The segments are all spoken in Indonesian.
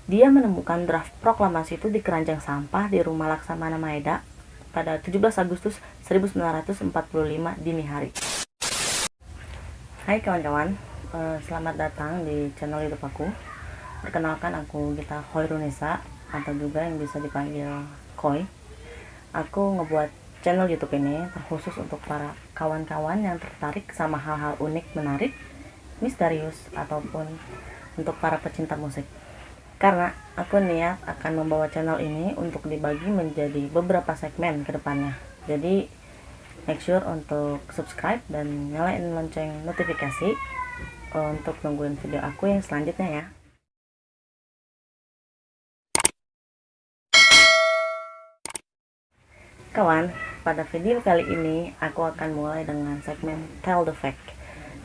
Dia menemukan draft proklamasi itu di keranjang sampah di rumah Laksamana Maeda pada 17 Agustus 1945 dini hari. Hai kawan-kawan, selamat datang di channel YouTube aku. Perkenalkan, aku Gita Hoirunisa atau juga yang bisa dipanggil Koi. Aku ngebuat channel YouTube ini terkhusus untuk para kawan-kawan yang tertarik sama hal-hal unik, menarik, misterius, ataupun untuk para pecinta musik. Karena aku niat akan membawa channel ini untuk dibagi menjadi beberapa segmen ke depannya. Jadi make sure untuk subscribe dan nyalain lonceng notifikasi untuk nungguin video aku yang selanjutnya ya. Kawan, pada video kali ini aku akan mulai dengan segmen Tell the Fact.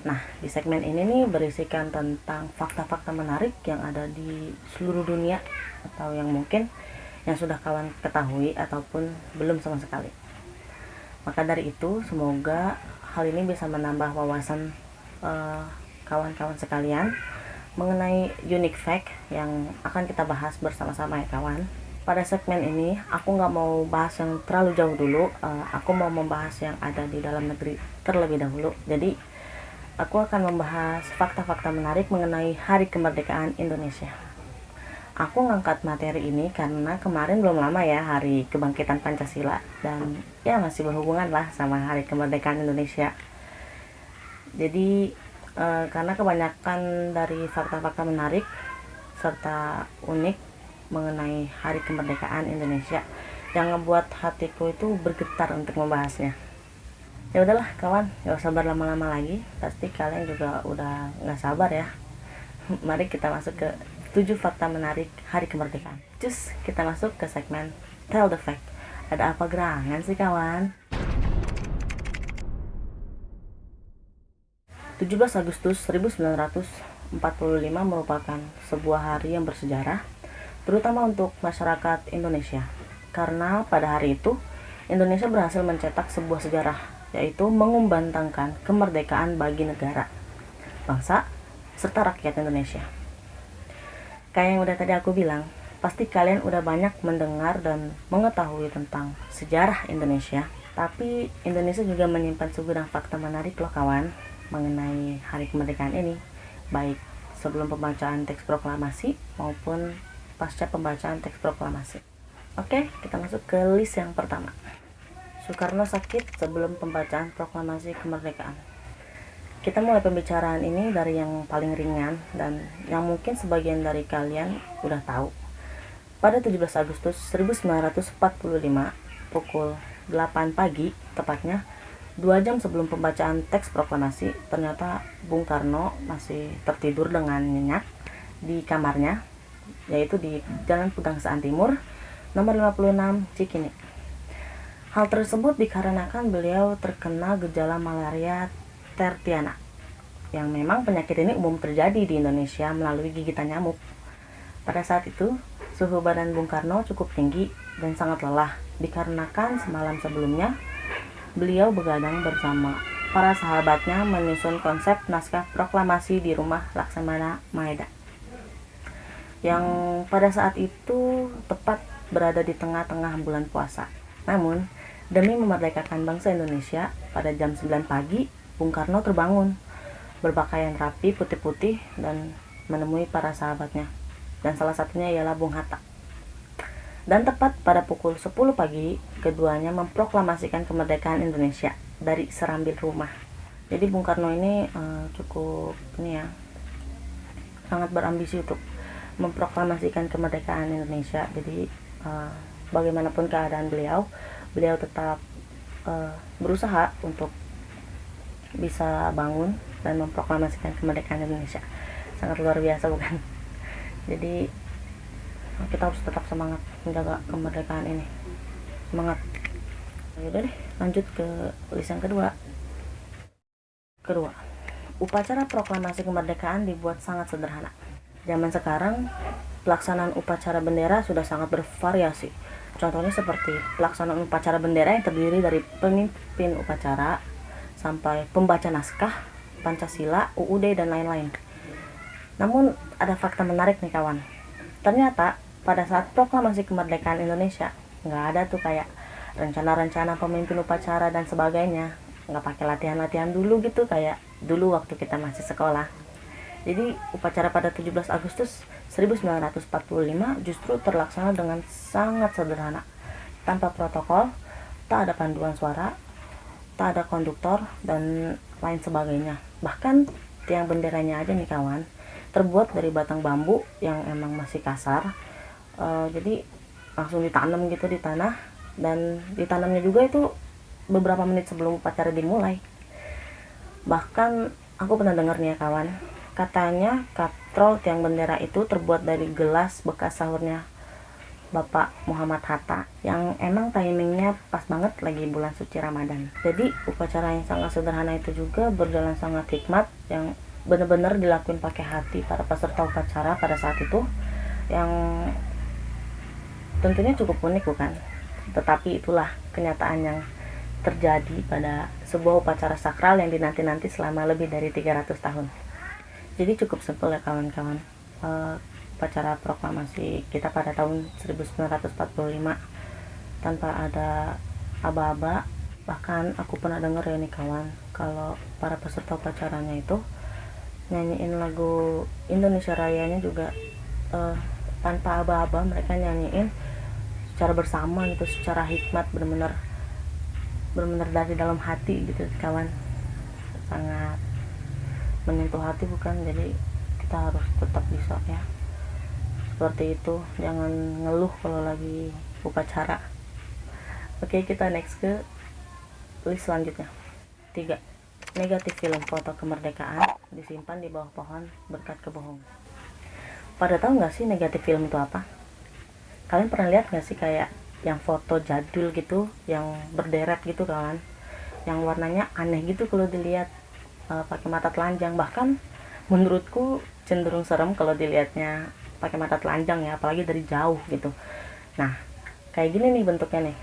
Nah, di segmen ini nih berisikan tentang fakta-fakta menarik yang ada di seluruh dunia atau yang mungkin yang sudah kawan ketahui ataupun belum sama sekali. Maka dari itu, semoga hal ini bisa menambah wawasan kawan-kawan sekalian mengenai unique fact yang akan kita bahas bersama-sama ya kawan. Pada segmen ini aku nggak mau bahas yang terlalu jauh dulu, aku mau membahas yang ada di dalam negeri terlebih dahulu. Jadi aku akan membahas fakta-fakta menarik mengenai Hari Kemerdekaan Indonesia. Aku ngangkat materi ini karena kemarin belum lama ya Hari Kebangkitan Pancasila, dan ya masih berhubungan lah sama Hari Kemerdekaan Indonesia. Jadi karena kebanyakan dari fakta-fakta menarik serta unik mengenai Hari Kemerdekaan Indonesia yang ngebuat hatiku itu bergetar untuk membahasnya. Ya udahlah kawan, gak usah berlama-lama lagi, pasti kalian juga udah gak sabar ya. Mari kita masuk ke 7 fakta menarik Hari Kemerdekaan. Cus, kita masuk ke segmen Tell the Fact. Ada apa gerangan sih kawan? 17 Agustus 1945 merupakan sebuah hari yang bersejarah, terutama untuk masyarakat Indonesia. Karena pada hari itu, Indonesia berhasil mencetak sebuah sejarah, yaitu mengumandangkan kemerdekaan bagi negara, bangsa, serta rakyat Indonesia. Kayak yang udah tadi aku bilang, pasti kalian udah banyak mendengar dan mengetahui tentang sejarah Indonesia. Tapi Indonesia juga menyimpan segudang fakta menarik loh kawan mengenai Hari Kemerdekaan ini, baik sebelum pembacaan teks proklamasi maupun pasca pembacaan teks proklamasi. Oke, kita masuk ke list yang pertama. Soekarno sakit sebelum pembacaan proklamasi kemerdekaan. Kita mulai pembicaraan ini dari yang paling ringan dan yang mungkin sebagian dari kalian udah tahu. Pada 17 Agustus 1945 pukul 8 pagi tepatnya, 2 jam sebelum pembacaan teks proklamasi, ternyata Bung Karno masih tertidur dengan nyenyak di kamarnya, yaitu di Jalan Pegangsaan Timur, nomor 56 Cikini. Hal tersebut dikarenakan beliau terkena gejala malaria tertiana, yang memang penyakit ini umum terjadi di Indonesia melalui gigitan nyamuk. Pada saat itu, suhu badan Bung Karno cukup tinggi dan sangat lelah, dikarenakan semalam sebelumnya beliau begadang bersama para sahabatnya menyusun konsep naskah proklamasi di rumah Laksamana Maeda, yang pada saat itu tepat berada di tengah-tengah bulan puasa. Namun, demi memerdekakan bangsa Indonesia, pada jam 9 pagi, Bung Karno terbangun, berpakaian rapi putih-putih dan menemui para sahabatnya. Dan salah satunya ialah Bung Hatta. Dan tepat pada pukul 10 pagi, keduanya memproklamasikan kemerdekaan Indonesia dari serambil rumah. Jadi Bung Karno ini cukup sangat berambisi untuk memproklamasikan kemerdekaan Indonesia. Jadi bagaimanapun keadaan beliau tetap berusaha untuk bisa bangun dan memproklamasikan kemerdekaan Indonesia. Sangat luar biasa bukan? Jadi kita harus tetap semangat menjaga kemerdekaan ini. Semangat. Yaudah deh, lanjut ke list yang kedua. Upacara proklamasi kemerdekaan dibuat sangat sederhana. Zaman sekarang, pelaksanaan upacara bendera sudah sangat bervariasi. Contohnya seperti pelaksanaan upacara bendera yang terdiri dari pemimpin upacara sampai pembaca naskah, Pancasila, UUD, dan lain-lain. Namun ada fakta menarik nih kawan. Ternyata pada saat proklamasi kemerdekaan Indonesia nggak ada tuh kayak rencana-rencana pemimpin upacara dan sebagainya, nggak pakai latihan-latihan dulu gitu kayak dulu waktu kita masih sekolah. Jadi upacara pada 17 Agustus 1945 justru terlaksana dengan sangat sederhana, tanpa protokol, tak ada panduan suara, tak ada konduktor, dan lain sebagainya. Bahkan tiang benderanya aja nih kawan, terbuat dari batang bambu yang emang masih kasar. Jadi langsung ditanam gitu di tanah, dan ditanamnya juga itu beberapa menit sebelum upacara dimulai. Bahkan aku pernah dengar nih ya kawan, katanya katrol tiang bendera itu terbuat dari gelas bekas sahurnya Bapak Muhammad Hatta, yang emang timingnya pas banget lagi bulan suci Ramadan. Jadi upacara yang sangat sederhana itu juga berjalan sangat hikmat, yang benar-benar dilakuin pakai hati para peserta upacara pada saat itu, yang tentunya cukup unik bukan? Tetapi itulah kenyataan yang terjadi pada sebuah upacara sakral yang dinanti-nanti selama lebih dari 300 tahun. Jadi cukup simpel ya kawan-kawan. Upacara proklamasi kita pada tahun 1945 tanpa ada aba-aba. Bahkan aku pernah dengar ya nih kawan, kalau para peserta upacaranya itu nyanyiin lagu Indonesia Rayanya juga tanpa aba-aba, mereka nyanyiin secara bersama gitu, secara hikmat, benar-benar dari dalam hati gitu kawan, sangat menyentuh hati bukan? Jadi kita harus tetap bisa ya seperti itu, jangan ngeluh kalau lagi upacara. Oke, kita next ke list selanjutnya. 3. Negatif film foto kemerdekaan disimpan di bawah pohon berkat kebohongan. Pada tahu nggak sih negatif film itu apa? Kalian pernah lihat nggak sih kayak yang foto jadul gitu, yang berderet gitu kan, yang warnanya aneh gitu kalau dilihat, pakai mata telanjang. Bahkan menurutku cenderung serem kalau dilihatnya pakai mata telanjang ya, apalagi dari jauh gitu. Nah, kayak gini nih bentuknya nih.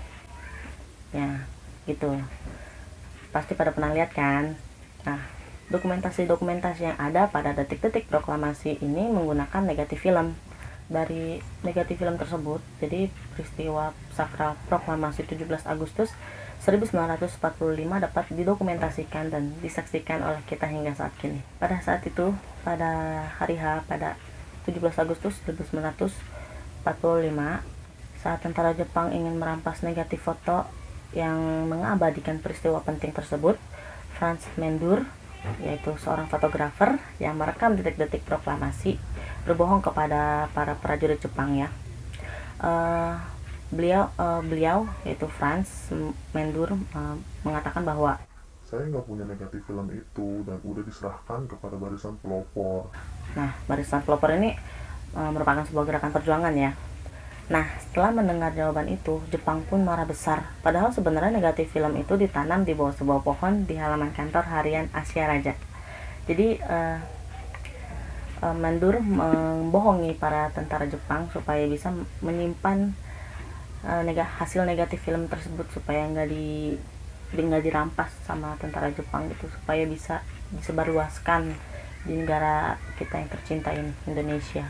Ya, gitu. Pasti pada pernah lihat kan? Nah, dokumentasi yang ada pada detik-detik proklamasi ini menggunakan negatif film. Dari negatif film tersebut, jadi peristiwa sakral proklamasi 17 Agustus 1945 dapat didokumentasikan dan disaksikan oleh kita hingga saat kini. Pada saat itu, pada hari H, pada 17 Agustus 1945, saat tentara Jepang ingin merampas negatif foto yang mengabadikan peristiwa penting tersebut, Franz Mendur, yaitu seorang fotografer yang merekam detik-detik proklamasi, berbohong kepada para prajurit Jepang ya. Beliau yaitu Franz Mendur mengatakan bahwa saya nggak punya negatif film itu dan udah diserahkan kepada barisan pelopor. Nah, barisan pelopor ini merupakan sebuah gerakan perjuangan ya. Nah, setelah mendengar jawaban itu, Jepang pun marah besar. Padahal sebenarnya negatif film itu ditanam di bawah sebuah pohon di halaman kantor harian Asia Raja. Jadi Mandur membohongi para tentara Jepang supaya bisa menyimpan hasil negatif film tersebut, supaya nggak dirampas sama tentara Jepang gitu, supaya bisa disebarluaskan di negara kita yang tercinta ini, Indonesia.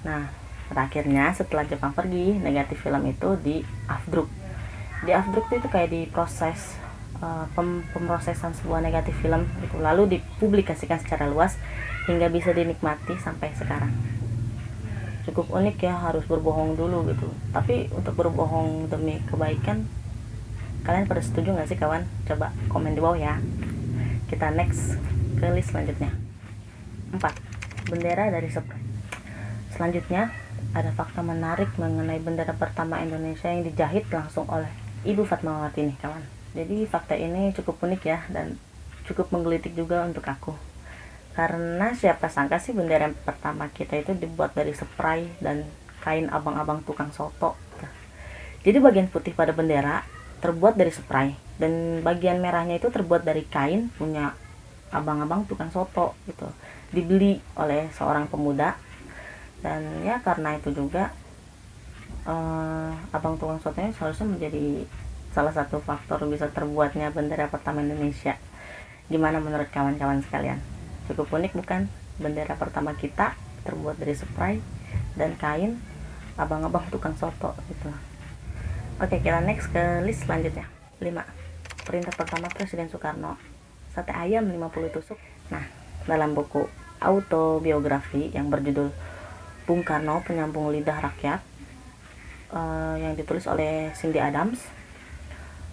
Nah, akhirnya setelah Jepang pergi, negatif film itu di Afdruk itu kayak diproses, pemrosesan sebuah negatif film gitu, lalu dipublikasikan secara luas hingga bisa dinikmati sampai sekarang. Cukup unik ya, harus berbohong dulu gitu. Tapi untuk berbohong demi kebaikan, kalian pada setuju nggak sih kawan? Coba komen di bawah ya. Kita next ke list selanjutnya. 4. Bendera dari Spray. Selanjutnya ada fakta menarik mengenai bendera pertama Indonesia yang dijahit langsung oleh Ibu Fatmawati nih kawan. Jadi fakta ini cukup unik ya, dan cukup menggelitik juga untuk aku. Karena siapa sangka sih bendera pertama kita itu dibuat dari spray dan kain abang-abang tukang soto. Jadi bagian putih pada bendera terbuat dari spray, dan bagian merahnya itu terbuat dari kain punya abang-abang tukang soto gitu. Dibeli oleh seorang pemuda, dan ya karena itu juga abang tukang sotonya seharusnya menjadi salah satu faktor bisa terbuatnya bendera pertama Indonesia. Gimana menurut kawan-kawan sekalian? Cukup unik bukan? Bendera pertama kita terbuat dari spray dan kain abang-abang tukang soto gitu. Oke, kita next ke list selanjutnya. 5. Perintah pertama Presiden Soekarno, sate ayam 50 tusuk. Nah, dalam buku autobiografi yang berjudul Bung Karno Penyambung Lidah Rakyat, yang ditulis oleh Cindy Adams,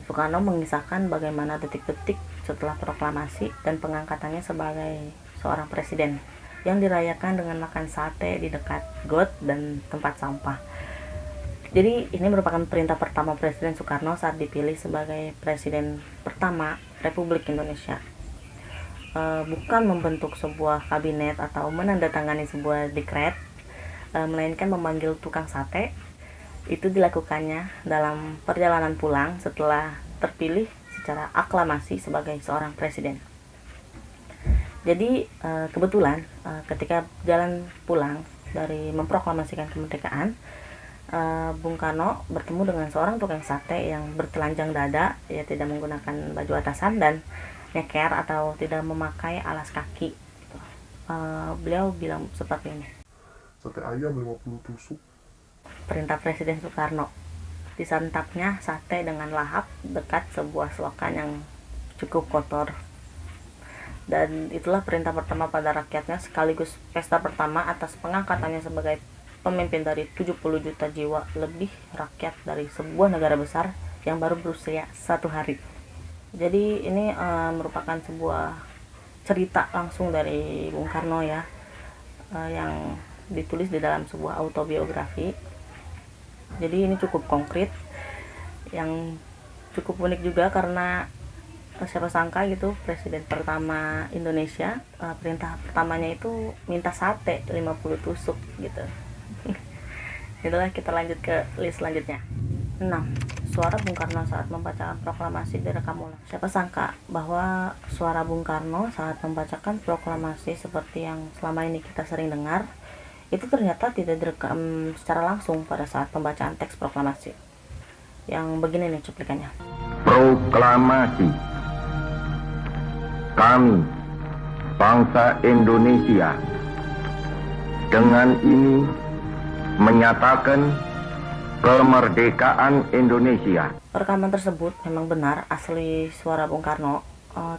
Soekarno mengisahkan bagaimana detik-detik setelah proklamasi dan pengangkatannya sebagai seorang presiden yang dirayakan dengan makan sate di dekat got dan tempat sampah. Jadi ini merupakan perintah pertama Presiden Soekarno saat dipilih sebagai presiden pertama Republik Indonesia. Bukan membentuk sebuah kabinet atau menandatangani sebuah dekret, melainkan memanggil tukang sate. Itu dilakukannya dalam perjalanan pulang setelah terpilih secara aklamasi sebagai seorang presiden. Jadi kebetulan ketika jalan pulang dari memproklamasikan kemerdekaan, Bung Karno bertemu dengan seorang tukang sate yang bertelanjang dada, ya tidak menggunakan baju atasan dan nyeker atau tidak memakai alas kaki. Beliau bilang seperti ini. Sate ayam 50 tusuk. Perintah Presiden Soekarno. Disantapnya sate dengan lahap dekat sebuah selokan yang cukup kotor. Dan itulah perintah pertama pada rakyatnya sekaligus pesta pertama atas pengangkatannya sebagai pemimpin dari 70 juta jiwa lebih rakyat dari sebuah negara besar yang baru berusia 1 hari. Jadi ini merupakan sebuah cerita langsung dari Bung Karno ya, yang ditulis di dalam sebuah autobiografi. Jadi ini cukup konkret, yang cukup unik juga karena siapa sangka gitu presiden pertama Indonesia, perintah pertamanya itu minta sate 50 tusuk gitu. Itulah, kita lanjut ke list selanjutnya. 6. Suara Bung Karno saat membacakan proklamasi direkam ulang. Siapa sangka bahwa suara Bung Karno saat membacakan proklamasi seperti yang selama ini kita sering dengar, itu ternyata tidak direkam secara langsung pada saat pembacaan teks proklamasi. Yang begini nih cuplikannya. Proklamasi. Kami, bangsa Indonesia, dengan ini menyatakan kemerdekaan Indonesia. Rekaman tersebut memang benar asli suara Bung Karno,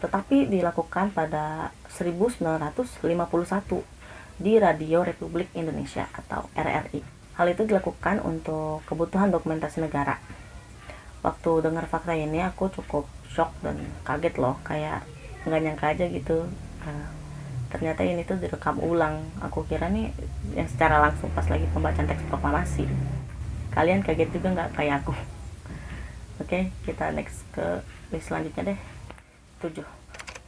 tetapi dilakukan pada 1951 di Radio Republik Indonesia atau RRI. Hal itu dilakukan untuk kebutuhan dokumentasi negara. Waktu dengar fakta ini aku cukup shock dan kaget loh, kayak nggak nyangka aja gitu. Ternyata ini tuh direkam ulang. Aku kira nih yang secara langsung pas lagi pembacaan teks proklamasi. Kalian kaget juga nggak kayak aku? Oke, kita next ke list selanjutnya deh. 7.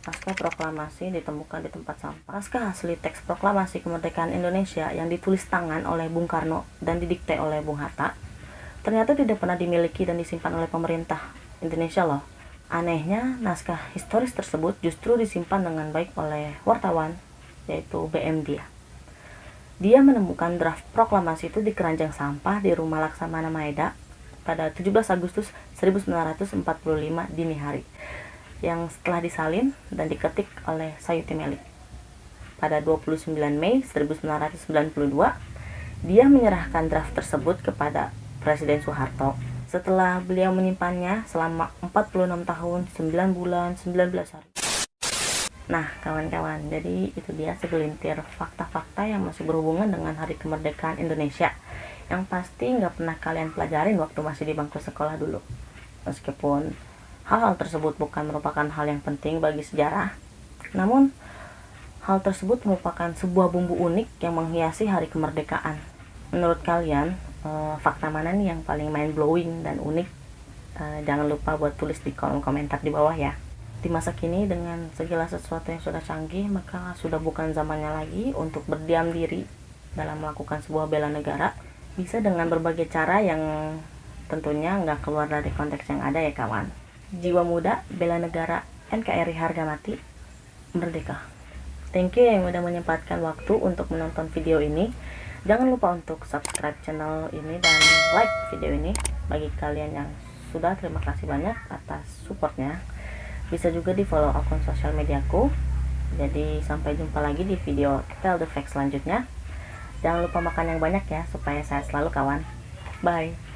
Naskah proklamasi ditemukan di tempat sampah. Naskah asli teks proklamasi kemerdekaan Indonesia yang ditulis tangan oleh Bung Karno dan didikte oleh Bung Hatta ternyata tidak pernah dimiliki dan disimpan oleh pemerintah Indonesia loh. Anehnya, naskah historis tersebut justru disimpan dengan baik oleh wartawan, yaitu BM Dia. Dia menemukan draft proklamasi itu di keranjang sampah di rumah Laksamana Maeda pada 17 Agustus 1945 dini hari, yang setelah disalin dan diketik oleh Sayuti Melik. Pada 29 Mei 1992, dia menyerahkan draft tersebut kepada Presiden Soeharto setelah beliau menyimpannya selama 46 tahun, 9 bulan, 19 hari. Nah, kawan-kawan, jadi itu dia segelintir fakta-fakta yang masih berhubungan dengan Hari Kemerdekaan Indonesia, yang pasti nggak pernah kalian pelajarin waktu masih di bangku sekolah dulu. Meskipun hal-hal tersebut bukan merupakan hal yang penting bagi sejarah, namun hal tersebut merupakan sebuah bumbu unik yang menghiasi Hari Kemerdekaan. Menurut kalian, fakta mana nih yang paling mind blowing dan unik? Jangan lupa buat tulis di kolom komentar di bawah ya. Di masa kini dengan segala sesuatu yang sudah canggih, maka sudah bukan zamannya lagi untuk berdiam diri dalam melakukan sebuah bela negara. Bisa dengan berbagai cara yang tentunya nggak keluar dari konteks yang ada ya kawan. Jiwa muda, bela negara, NKRI harga mati, merdeka. Thank you yang udah menyempatkan waktu untuk menonton video ini. Jangan lupa untuk subscribe channel ini dan like video ini. Bagi kalian yang sudah, terima kasih banyak atas supportnya. Bisa juga di follow akun sosial mediaku. Jadi sampai jumpa lagi di video Tell the Facts selanjutnya. Jangan lupa makan yang banyak ya, supaya sehat selalu kawan. Bye.